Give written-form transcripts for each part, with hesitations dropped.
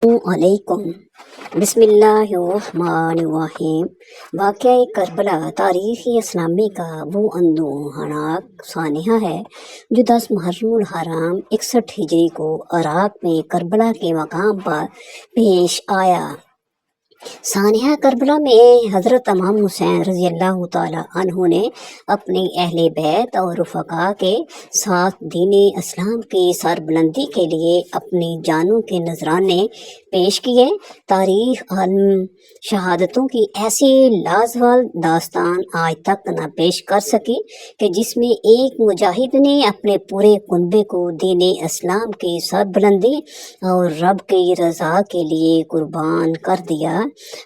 علیکم بسم اللہ الرحمن الرحیم۔ واقعہ کربلا تاریخی اسلامی کا وہ اندوہناک سانحہ ہے جو 10 محرم الحرام 61 ہجری کو عراق میں کربلا کے مقام پر پیش آیا۔ سانحہ کربلا میں حضرت امام حسین رضی اللہ تعالیٰ عنہ نے اپنی اہل بیت اور رفقا کے ساتھ دین اسلام کی سربلندی کے لیے اپنی جانوں کے نذرانے پیش کیے۔ تاریخ عالم شہادتوں کی ایسی لازوال داستان آج تک نہ پیش کر سکی کہ جس میں ایک مجاہد نے اپنے پورے کنبے کو دین اسلام کی سربلندی اور رب کی رضا کے لیے قربان کر دیا۔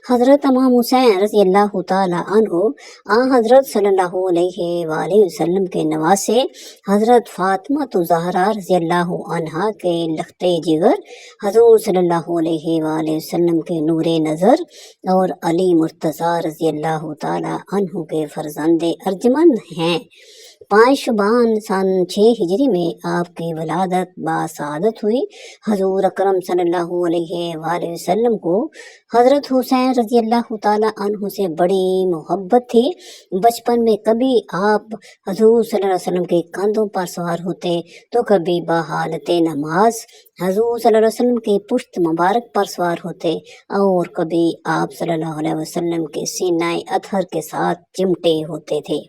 حضرت امام حسین رضی اللہ تعالیٰ عنہ حضرت صلی اللہ علیہ وآلہ وسلم کے نواسے حضرت فاطمہ الزہرا رضی اللہ عنہا کے لخت جگر، حضور صلی اللہ علیہ وآلہ وسلم کے نور نظر اور علی مرتضیٰ رضی اللہ تعالیٰ عنہ کے فرزند ارجمند ہیں۔ 5 شعبان سن 6 ہجری میں آپ کی ولادت بسعادت ہوئی۔ حضور اکرم صلی اللہ علیہ وآلہ وسلم کو حضرت حسین رضی اللہ تعالیٰ عنہ سے بڑی محبت تھی۔ بچپن میں کبھی آپ حضور صلی اللہ علیہ وسلم کے کندھوں پر سوار ہوتے تو کبھی بحالت نماز حضور صلی اللہ علیہ وسلم کی پشت مبارک پر سوار ہوتے اور کبھی آپ صلی اللہ علیہ وسلم کے سینہ اطہر کے ساتھ چمٹے ہوتے تھے۔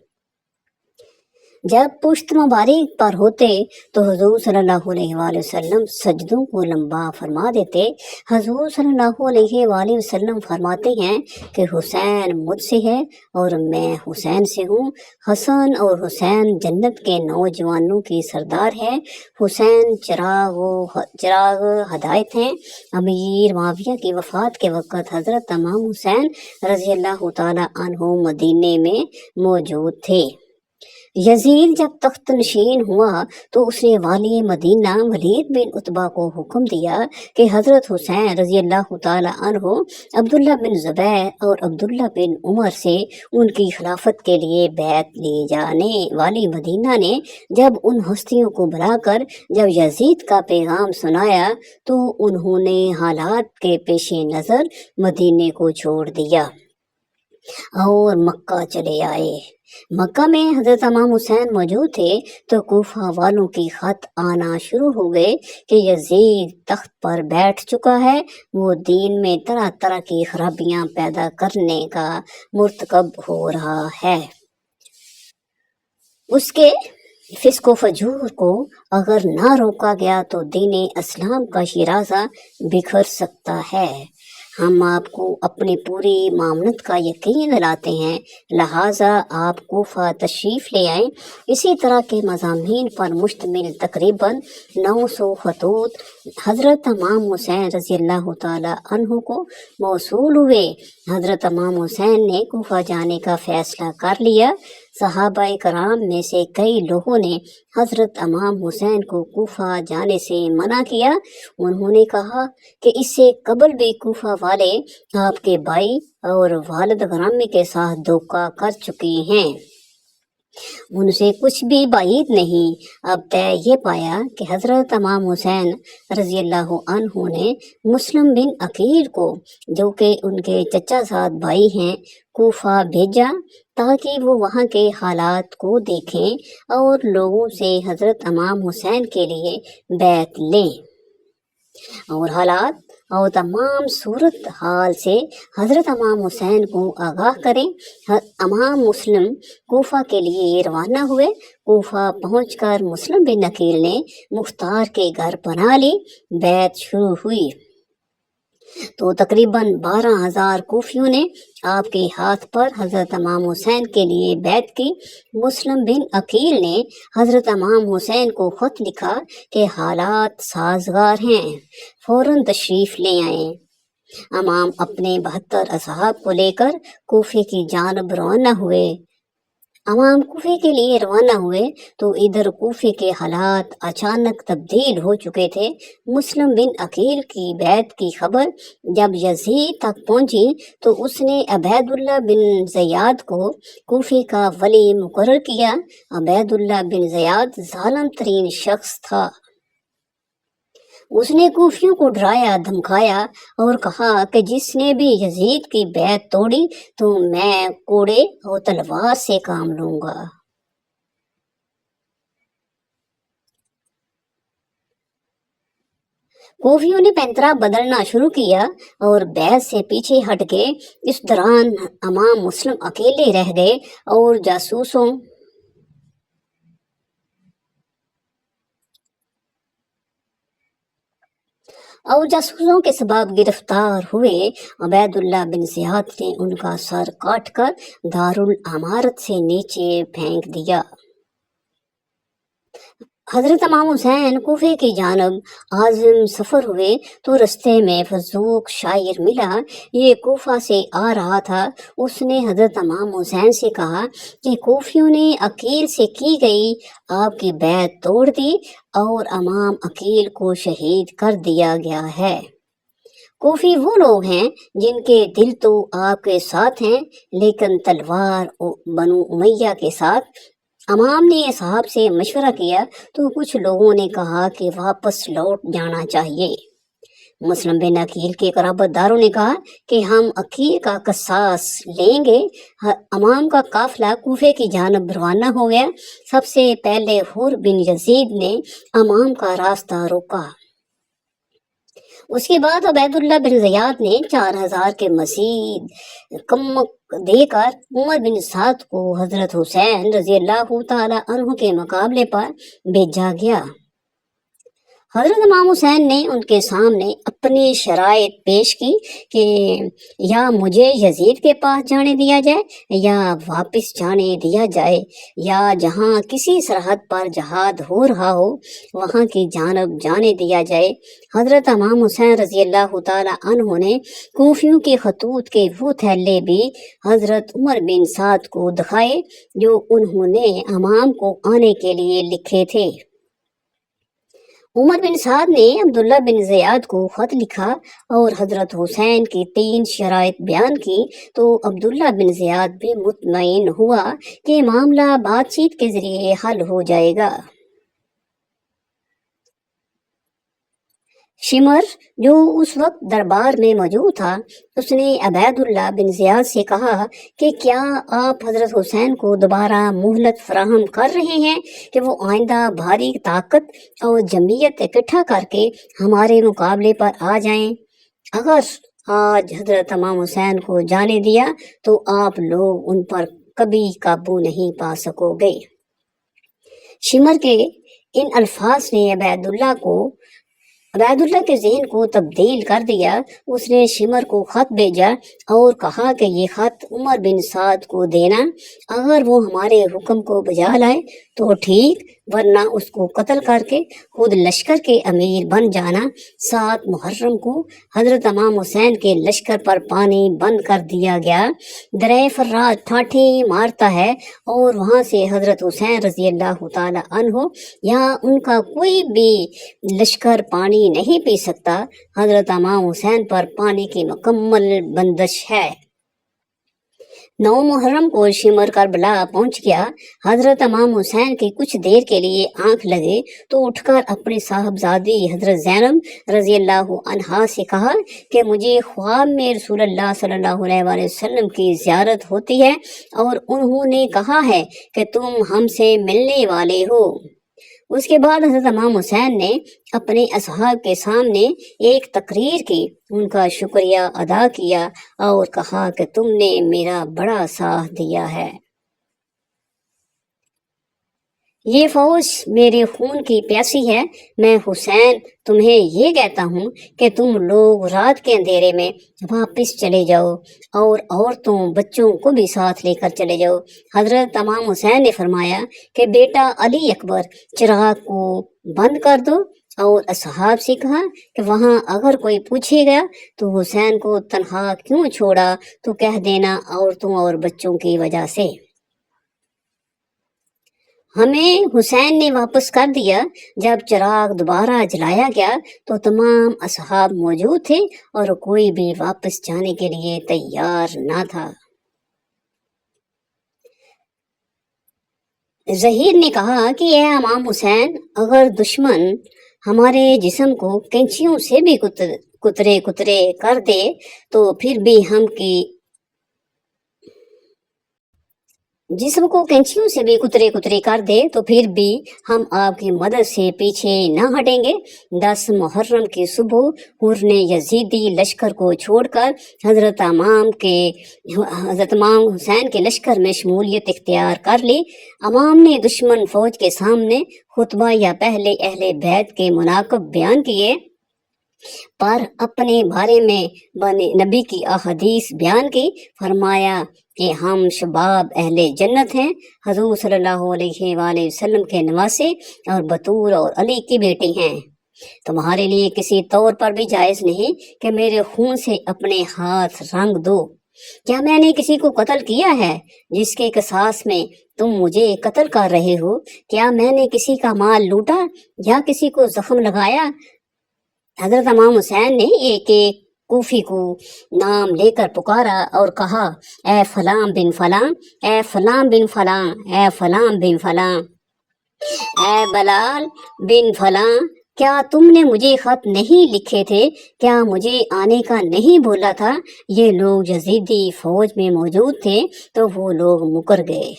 جب پشت مبارک پر ہوتے تو حضور صلی اللہ علیہ وآلہ وسلم سجدوں کو لمبا فرما دیتے۔ حضور صلی اللہ علیہ وآلہ وسلم فرماتے ہیں کہ حسین مجھ سے ہے اور میں حسین سے ہوں۔ حسن اور حسین جنت کے نوجوانوں کی سردار ہے۔ حسین چراغ ہدایت ہیں۔ امیر معاویہ کی وفات کے وقت حضرت امام حسین رضی اللہ تعالیٰ عنہ مدینے میں موجود تھے۔ یزید جب تخت نشین ہوا تو اس نے والی مدینہ ولید بن عتبہ کو حکم دیا کہ حضرت حسین رضی اللہ تعالیٰ عنہ عبداللہ بن زبیر اور عبداللہ بن عمر سے ان کی خلافت کے لیے بیعت لی جانے۔ والی مدینہ نے جب ان ہستیوں کو بلا کر جب یزید کا پیغام سنایا تو انہوں نے حالات کے پیش نظر مدینے کو چھوڑ دیا اور مکہ چلے آئے۔ مکہ میں حضرت امام حسین موجود تھے تو کوفہ والوں کی خط آنا شروع ہو گئے کہ یزید تخت پر بیٹھ چکا ہے، وہ دین میں طرح طرح کی خرابیاں پیدا کرنے کا مرتکب ہو رہا ہے۔ اس کے فسق و فجور کو اگر نہ روکا گیا تو دین اسلام کا شیرازہ بکھر سکتا ہے۔ ہم آپ کو اپنی پوری معاونت کا یقین دلاتے ہیں، لہٰذا آپ کوفہ تشریف لے آئیں۔ اسی طرح کے مضامین پر مشتمل تقریباً 900 خطوط حضرت امام حسین رضی اللہ تعالیٰ عنہ کو موصول ہوئے۔ حضرت امام حسین نے کوفہ جانے کا فیصلہ کر لیا۔ صحابہ کرام میں سے کئی لوگوں نے حضرت امام حسین کو کوفہ جانے سے منع کیا۔ انہوں نے کہا کہ اس سے قبل بھی کوفہ والے آپ کے بھائی اور والد گرامی کے ساتھ دھوکہ کر چکے ہیں، ان سے کچھ بھی بعید نہیں۔ اب طے یہ پایا کہ حضرت امام حسین رضی اللہ عنہ نے مسلم بن عقیل کو، جو کہ ان کے چچا زاد بھائی ہیں، کوفہ بھیجا تاکہ وہ وہاں کے حالات کو دیکھیں اور لوگوں سے حضرت امام حسین کے لیے بیعت لیں اور حالات اور تمام صورت حال سے حضرت امام حسین کو آگاہ کریں۔ امام مسلم کوفہ کے لیے روانہ ہوئے۔ کوفہ پہنچ کر مسلم بن عقیل نے مختار کے گھر پناہ لی۔ بیعت شروع ہوئی تو تقریباً 12,000 کوفیوں نے آپ کے ہاتھ پر حضرت امام حسین کے لیے بیعت کی۔ مسلم بن عقیل نے حضرت امام حسین کو خط لکھا کہ حالات سازگار ہیں، فوراً تشریف لے آئیں۔ امام اپنے 72 اصحاب کو لے کر کوفے کی جانب روانہ ہوئے۔ امام کوفے کے لیے روانہ ہوئے تو ادھر کوفے کے حالات اچانک تبدیل ہو چکے تھے۔ مسلم بن عقیل کی بیعت کی خبر جب یزید تک پہنچی تو اس نے عبید اللہ بن زیاد کو کوفے کا ولی مقرر کیا۔ عبید اللہ بن زیاد ظالم ترین شخص تھا۔ اس نے کوفیوں کو ڈرایا دھمکایا اور کہا کہ جس نے بھی یزید کی بیعت توڑی تو میں کوڑے اور تلوار سے کام لوں گا۔ کوفیوں نے پینترا بدلنا شروع کیا اور بیعت سے پیچھے ہٹ گئے۔ اس دوران امام مسلم اکیلے رہ گئے اور جاسوسوں کے سبب گرفتار ہوئے۔ عبید اللہ بن زیاد نے ان کا سر کاٹ کر دارالعمارت سے نیچے پھینک دیا۔ حضرت امام حسین کوفے کی جانب عازم سفر ہوئے تو رستے میں فزوق شاعر ملا۔ یہ کوفہ سے آ رہا تھا۔ اس نے حضرت امام حسین سے کہا کہ کوفیوں نے عقیل سے کی گئی آپ کی بیعت توڑ دی اور امام عقیل کو شہید کر دیا گیا ہے۔ کوفی وہ لوگ ہیں جن کے دل تو آپ کے ساتھ ہیں لیکن تلوار بنو امیہ کے ساتھ۔ امام نے اصحاب سے مشورہ کیا تو کچھ لوگوں نے کہا کہ واپس لوٹ جانا چاہیے۔ مسلم بن عقیل کے قرابت داروں نے کہا کہ ہم عقیل کا قصاص لیں گے۔ امام کا قافلہ کوفے کی جانب روانہ ہو گیا۔ سب سے پہلے حر بن یزید نے امام کا راستہ روکا۔ اس کے بعد عبید اللہ بن زیاد نے 4000 کے مزید کم دے کر عمر بن سعد کو حضرت حسین رضی اللہ تعالی عنہ کے مقابلے پر بھیجا گیا۔ حضرت امام حسین نے ان کے سامنے اپنی شرائط پیش کی کہ یا مجھے یزید کے پاس جانے دیا جائے یا واپس جانے دیا جائے، یا جہاں کسی سرحد پر جہاد ہو رہا ہو وہاں کی جانب جانے دیا جائے۔ حضرت امام حسین رضی اللہ تعالی عنہ نے کوفیوں کے خطوط کے وہ تھیلے بھی حضرت عمر بن سعد کو دکھائے جو انہوں نے امام کو آنے کے لیے لکھے تھے۔ عمر بن سعد نے عبداللہ بن زیاد کو خط لکھا اور حضرت حسین کی 3 شرائط بیان کی تو عبداللہ بن زیاد بھی مطمئن ہوا کہ معاملہ بات چیت کے ذریعے حل ہو جائے گا۔ شمر جو اس وقت دربار میں موجود تھا، اس نے عبید اللہ بن زیاد سے کہا کہ کیا آپ حضرت حسین کو دوبارہ مہلت فراہم کر رہے ہیں کہ وہ آئندہ بھاری طاقت اور جمعیت اکٹھا کر کے ہمارے مقابلے پر آ جائیں؟ اگر آج حضرت امام حسین کو جانے دیا تو آپ لوگ ان پر کبھی قابو نہیں پا سکو گے۔ شمر کے ان الفاظ نے عبید اللہ کے ذہن کو تبدیل کر دیا۔ اس نے شمر کو خط بھیجا اور کہا کہ یہ خط عمر بن سعد کو دینا، اگر وہ ہمارے حکم کو بجا لائے تو ٹھیک، ورنہ اس کو قتل کر کے خود لشکر کے امیر بن جانا۔ 7 محرم کو حضرت امام حسین کے لشکر پر پانی بند کر دیا گیا۔ درہ فرات ٹھاٹھی مارتا ہے اور وہاں سے حضرت حسین رضی اللہ تعالی عنہ یا ان کا کوئی بھی لشکر پانی نہیں پی سکتا۔ حضرت امام حسین پر پانی کی مکمل بندش ہے۔ 9 محرم کو شمر کربلا پہنچ گیا۔ حضرت امام حسین کی کچھ دیر کے لیے آنکھ لگے تو اٹھ کر اپنی صاحبزادی حضرت زینب رضی اللہ عنہا سے کہا کہ مجھے خواب میں رسول اللہ صلی اللہ علیہ وسلم کی زیارت ہوتی ہے اور انہوں نے کہا ہے کہ تم ہم سے ملنے والے ہو۔ اس کے بعد حضرت امام حسین نے اپنے اصحاب کے سامنے ایک تقریر کی، ان کا شکریہ ادا کیا اور کہا کہ تم نے میرا بڑا ساتھ دیا ہے۔ یہ فوج میرے خون کی پیاسی ہے۔ میں حسین تمہیں یہ کہتا ہوں کہ تم لوگ رات کے اندھیرے میں واپس چلے جاؤ اور عورتوں بچوں کو بھی ساتھ لے کر چلے جاؤ۔ حضرت امام حسین نے فرمایا کہ بیٹا علی اکبر، چراغ کو بند کر دو، اور اصحاب سے کہا کہ وہاں اگر کوئی پوچھے گا تو حسین کو تنہا کیوں چھوڑا تو کہہ دینا عورتوں اور بچوں کی وجہ سے۔ ہمیں حسین نے واپس کر دیا۔ جب چراغ دوبارہ جلایا گیا تو تمام اصحاب موجود تھے اور کوئی بھی واپس جانے کے لیے تیار نہ تھا۔ ظہیر نے کہا کہ اے امام حسین، اگر دشمن ہمارے جسم کو کینچیوں سے بھی کترے کترے کر دے تو پھر بھی ہم کی جسم کو کینچیوں سے بھی کترے کترے کر دے تو پھر بھی ہم آپ کی مدد سے پیچھے نہ ہٹیں گے۔ 10 محرم کی صبح حور نے یزیدی لشکر کو چھوڑ کر حضرت امام حسین کے لشکر میں شمولیت اختیار کر لی۔ امام نے دشمن فوج کے سامنے خطبہ یا پہلے اہل بیت کے مناقب بیان کیے، پر اپنے بارے میں نبی کی احادیث بیان کی۔ فرمایا کہ ہم شباب اہل جنت ہیں، حضور صلی اللہ علیہ وآلہ وسلم کے نواسے اور بطول اور علی کی بیٹی ہیں۔ تمہارے لیے کسی طور پر بھی جائز نہیں کہ میرے خون سے اپنے ہاتھ رنگ دو۔ کیا میں نے کسی کو قتل کیا ہے جس کے قصاص میں تم مجھے قتل کر رہے ہو؟ کیا میں نے کسی کا مال لوٹا یا کسی کو زخم لگایا؟ حضرت امام حسین نے ایک ایک کوفی کو نام لے کر پکارا اور کہا، اے فلاں بن فلاں، اے فلاں بن فلاں، اے فلاں بن فلاں، اے بلال بن فلاں، کیا تم نے مجھے خط نہیں لکھے تھے؟ کیا مجھے آنے کا نہیں بولا تھا؟ یہ لوگ یزیدی فوج میں موجود تھے تو وہ لوگ مکر گئے۔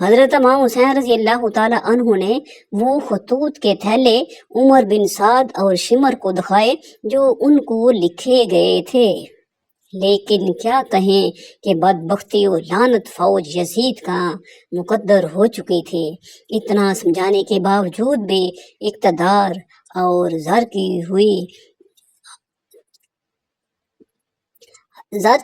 حضرت امام حسین رضی اللہ تعالی عنہ نے وہ خطوط کے تھیلے عمر بن سعد اور شمر کو دکھائے جو ان کو لکھے گئے تھے، لیکن کیا کہیں کہ بدبختی و لعنت فوج یزید کا مقدر ہو چکی تھی۔ اتنا سمجھانے کے باوجود بھی اقتدار اور ذات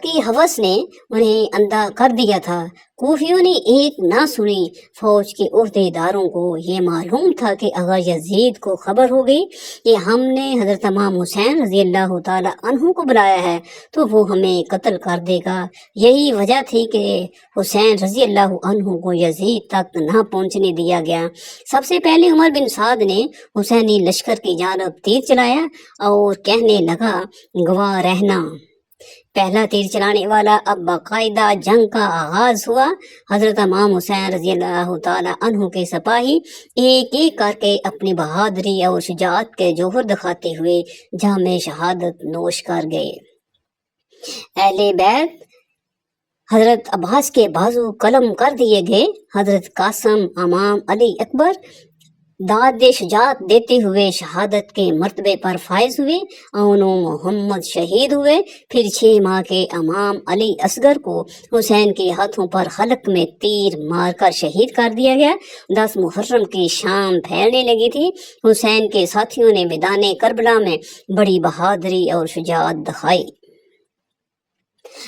کی ہوس نے انہیں اندھا کر دیا تھا۔ کوفیوں نے ایک نہ سنی۔ فوج کے عہدے داروں کو یہ معلوم تھا کہ آغا یزید کو خبر ہو گئی کہ ہم نے حضرت امام حسین رضی اللہ تعالی عنہ کو بلایا ہے تو وہ ہمیں قتل کر دے گا۔ یہی وجہ تھی کہ حسین رضی اللہ عنہ کو یزید تک نہ پہنچنے دیا گیا۔ سب سے پہلے عمر بن سعد نے حسینی لشکر کی جانب تیر چلایا اور کہنے لگا، گواہ رہنا۔ پہلا تیر چلانے والا اب باقاعدہ جنگ کا آغاز ہوا۔ حضرت امام حسین رضی اللہ تعالی عنہ کے سپاہی ایک ایک کر کے اپنی بہادری اور شجاعت کے جوہر دکھاتے ہوئے جام شہادت نوش کر گئے۔ اہل بیت حضرت عباس کے بازو قلم کر دیے گئے۔ حضرت قاسم امام علی اکبر داد شجاعت دیتے ہوئے شہادت کے مرتبے پر فائز ہوئے۔ اونو محمد شہید ہوئے۔ پھر 6 ماہ کے امام علی اصغر کو حسین کے ہاتھوں پر حلق میں تیر مار کر شہید کر دیا گیا۔ 10 محرم کی شام پھیلنے لگی تھی۔ حسین کے ساتھیوں نے میدان کربلا میں بڑی بہادری اور شجاعت دکھائی۔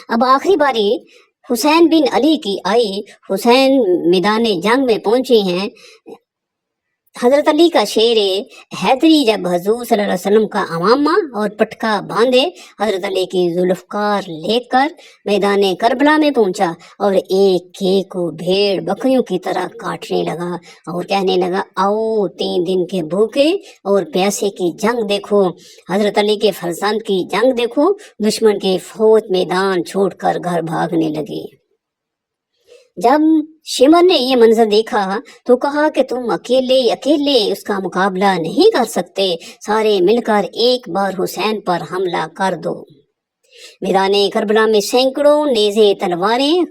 اب آخری باری حسین بن علی کی آئی۔ حسین میدان جنگ میں پہنچے ہیں۔ حضرت علی کا شیر حیدری جب حضور صلی اللہ علیہ وسلم کا امامہ اور پٹکا باندھے حضرت علی کی ذوالفقار لے کر میدان کربلا میں پہنچا اور ایک ایک کو بھیڑ بکریوں کی طرح کاٹنے لگا اور کہنے لگا، آؤ 3 دن کے بھوکے اور پیاسے کی جنگ دیکھو، حضرت علی کے فرزند کی جنگ دیکھو۔ دشمن کی فوج میدان چھوڑ کر گھر بھاگنے لگی۔ جب شمر نے یہ منظر دیکھا تو کہا کہ تم اکیلے اس کا مقابلہ نہیں کر سکتے، سارے مل کر ایک بار حسین پر حملہ کر دو۔ میدان کربلا میں سینکڑوں نیزے، تلواریں،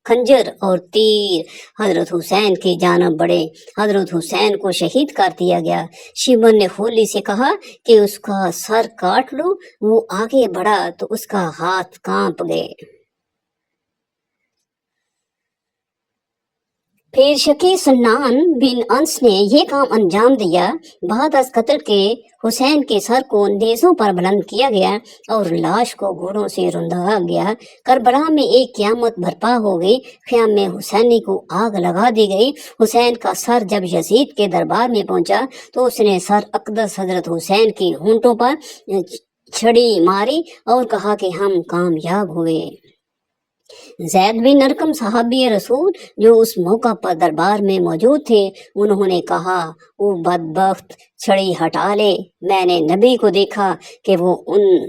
خنجر اور تیر حضرت حسین کی جانب بڑھے۔ حضرت حسین کو شہید کر دیا گیا۔ شمر نے خولی سے کہا کہ اس کا سر کاٹ لو۔ وہ آگے بڑھا تو اس کا ہاتھ کانپ گئے۔ پھر شکی سنان بن انس نے یہ کام انجام دیا۔ بعد از قتل کے حسین کے سر کو نیزوں پر بلند کیا گیا اور لاش کو گھوڑوں سے روندا گیا۔ کربلا میں ایک قیامت برپا ہو گئی۔ خیام حسینی کو آگ لگا دی گئی۔ حسین کا سر جب یزید کے دربار میں پہنچا تو اس نے سر اقدس حضرت حسین کی ہونٹوں پر چھڑی ماری اور کہا کہ ہم کامیاب ہوئے۔ زید بن ارقم صحابی رسول جو اس موقع پر دربار میں موجود تھے، انہوں نے کہا، وہ بدبخت چھڑی ہٹا لے، میں نے نبی کو دیکھا کہ وہ ان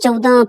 14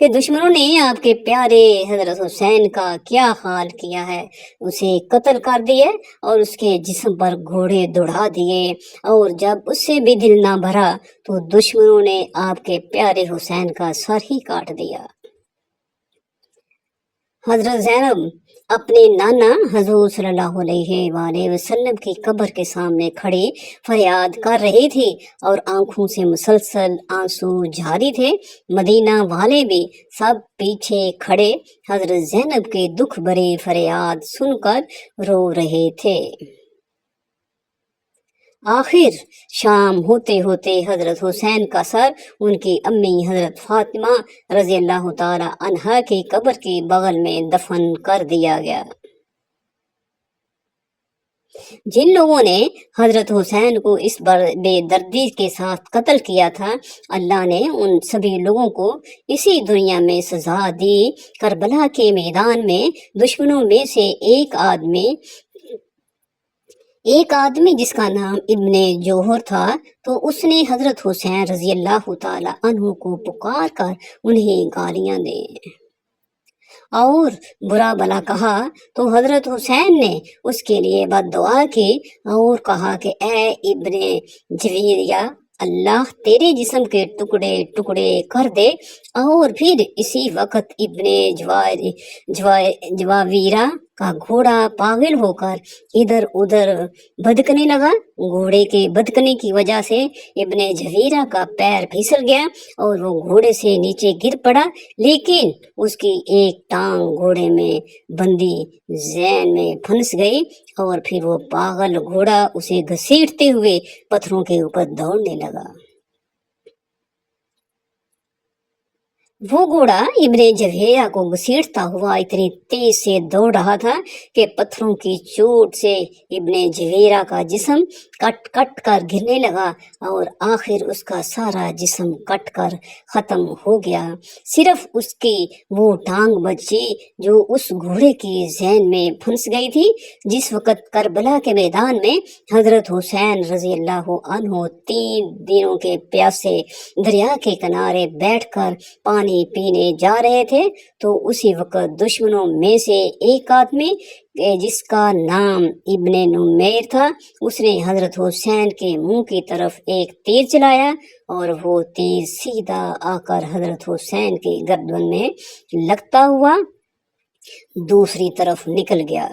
کہ دشمنوں نے آپ کے پیارے حضرت حسین کا کیا حال کیا ہے، اسے قتل کر دیے اور اس کے جسم پر گھوڑے دوڑا دیے، اور جب اس سے بھی دل نہ بھرا تو دشمنوں نے آپ کے پیارے حسین کا سر ہی کاٹ دیا۔ حضرت زینب اپنے نانا حضور صلی اللہ علیہ وآلہ وسلم کی قبر کے سامنے کھڑی فریاد کر رہی تھی اور آنکھوں سے مسلسل آنسو جاری تھے۔ مدینہ والے بھی سب پیچھے کھڑے حضرت زینب کے دکھ بھری فریاد سن کر رو رہے تھے۔ آخر شام ہوتے ہوتے حضرت حسین کا سر ان کی امی حضرت فاطمہ رضی اللہ تعالی عنہا کی قبر کے بغل میں دفن کر دیا گیا۔ جن لوگوں نے حضرت حسین کو اس بے دردی کے ساتھ قتل کیا تھا، اللہ نے ان سبھی لوگوں کو اسی دنیا میں سزا دی۔ کربلا کے میدان میں دشمنوں میں سے ایک آدمی جس کا نام ابن جوہر تھا، تو اس نے حضرت حسین رضی اللہ تعالی عنہ کو پکار کر انہیں گالیاں دیں اور برا بلا کہا، تو حضرت حسین نے اس کے لیے بد دعا کی اور کہا کہ اے ابن جویریہ، اللہ تیرے جسم کے ٹکڑے ٹکڑے کر دے۔ اور پھر اسی وقت ابن جواویرہ کا گھوڑا پاگل ہو کر ادھر ادھر بھدکنے لگا۔ گھوڑے کے بھدکنے کی وجہ سے ابن جویرہ کا پیر پھسل گیا اور وہ گھوڑے سے نیچے گر پڑا، لیکن اس کی ایک ٹانگ گھوڑے میں بندی زین میں پھنس گئی اور پھر وہ پاگل گھوڑا اسے گھسیٹتے ہوئے پتھروں کے اوپر دوڑنے لگا۔ وہ گھوڑا ابن جویرہ کو گھسیٹتا ہوا اتنی تیز سے دوڑ رہا تھا کہ پتھروں کی چوٹ سے ابن جویرہ کا جسم کٹ کٹ کر گرنے لگا اور آخر اس کا سارا جسم کٹ کر ختم ہو گیا۔ صرف اس کی وہ ٹانگ بچی جو اس گھوڑے کی ذہن میں پھنس گئی تھی۔ جس وقت کربلا کے میدان میں حضرت حسین رضی اللہ عنہ 3 دنوں کے پیاسے دریا کے کنارے بیٹھ کر پانی پینے جا رہے تھے، تو اسی وقت دشمنوں میں سے ایک آدمی جس کا نام ابن نمیر تھا، اس نے حضرت حسین کے منہ کی طرف ایک تیر چلایا اور وہ تیر سیدھا آ کر حضرت حسین کی گردن میں لگتا ہوا دوسری طرف نکل گیا،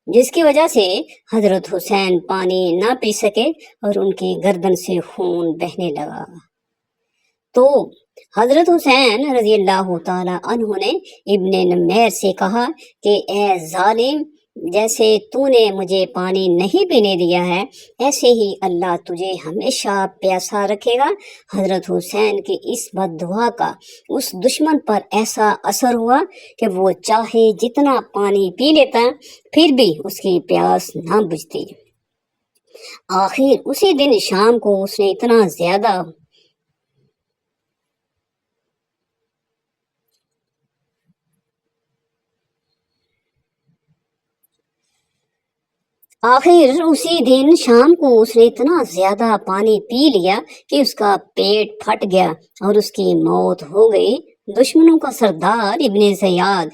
جس کی وجہ سے حضرت حسین پانی نہ پی سکے اور ان کی گردن سے خون بہنے لگا۔ تو حضرت حسین رضی اللہ تعالی عنہ نے ابن نمیر سے کہا کہ اے ظالم، جیسے تو نے مجھے پانی نہیں پینے دیا ہے، ایسے ہی اللہ تجھے ہمیشہ پیاسا رکھے گا۔ حضرت حسین کی اس بد دعا کا اس دشمن پر ایسا اثر ہوا کہ وہ چاہے جتنا پانی پی لیتا پھر بھی اس کی پیاس نہ بجھتی۔ آخر اسی دن شام کو اس نے اتنا زیادہ پانی پی لیا کہ اس کا پیٹ پھٹ گیا اور اس کی موت ہو گئی۔ دشمنوں کا سردار ابن زیاد،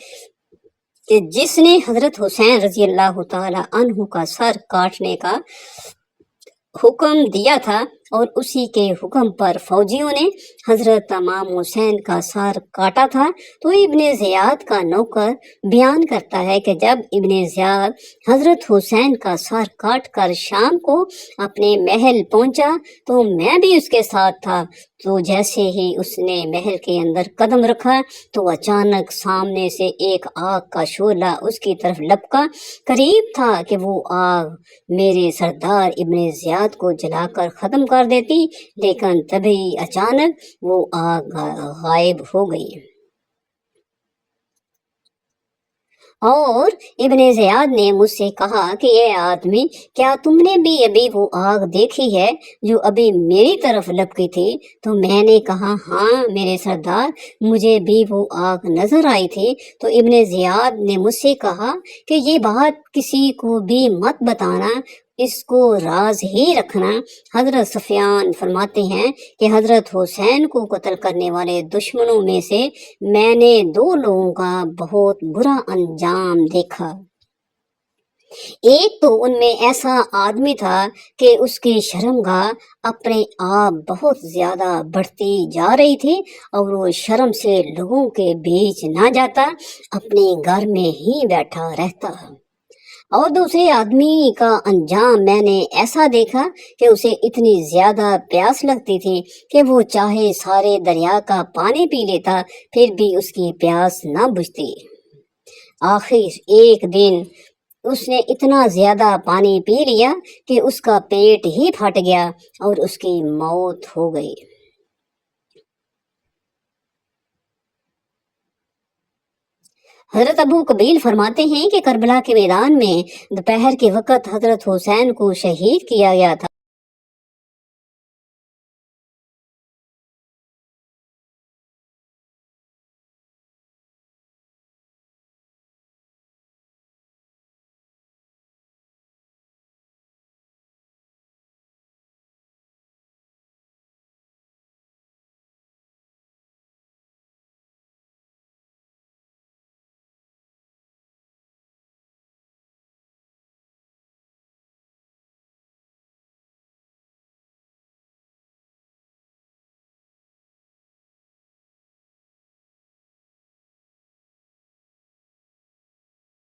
جس نے حضرت حسین رضی اللہ تعالی عنہ کا سر کاٹنے کا حکم دیا تھا، اور اسی کے حکم پر فوجیوں نے حضرت امام حسین کا سر کاٹا تھا۔ تو ابن زیاد کا نوکر بیان کرتا ہے کہ جب ابن زیاد حضرت حسین کا سر کاٹ کر شام کو اپنے محل پہنچا تو میں بھی اس کے ساتھ تھا، تو جیسے ہی اس نے محل کے اندر قدم رکھا تو اچانک سامنے سے ایک آگ کا شعلہ اس کی طرف لپکا۔ قریب تھا کہ وہ آگ میرے سردار ابن زیاد کو جلا کر ختم کر دیتی، لیکن تبھی اچانک وہ آگ غائب ہو گئی۔ اور ابن زیاد نے مجھ سے کہا کہ اے آدمی، کیا تم نے بھی ابھی وہ آگ دیکھی ہے جو ابھی میری طرف لپکی تھی؟ تو میں نے کہا ہاں میرے سردار، مجھے بھی وہ آگ نظر آئی تھی۔ تو ابن زیاد نے مجھ سے کہا کہ یہ بات کسی کو بھی مت بتانا، اس کو راز ہی رکھنا۔ حضرت سفیان فرماتے ہیں کہ حضرت حسین کو قتل کرنے والے دشمنوں میں سے میں نے 2 لوگوں کا بہت برا انجام دیکھا۔ ایک تو ان میں ایسا آدمی تھا کہ اس کی شرمگاہ اپنے آپ بہت زیادہ بڑھتی جا رہی تھی اور وہ شرم سے لوگوں کے بیچ نہ جاتا، اپنے گھر میں ہی بیٹھا رہتا۔ اور دوسرے آدمی کا انجام میں نے ایسا دیکھا کہ اسے اتنی زیادہ پیاس لگتی تھی کہ وہ چاہے سارے دریا کا پانی پی لیتا پھر بھی اس کی پیاس نہ بجھتی۔ آخر ایک دن اس نے اتنا زیادہ پانی پی لیا کہ اس کا پیٹ ہی پھٹ گیا اور اس کی موت ہو گئی۔ حضرت ابو قبیل فرماتے ہیں کہ کربلا کے میدان میں دوپہر کے وقت حضرت حسین کو شہید کیا گیا تھا۔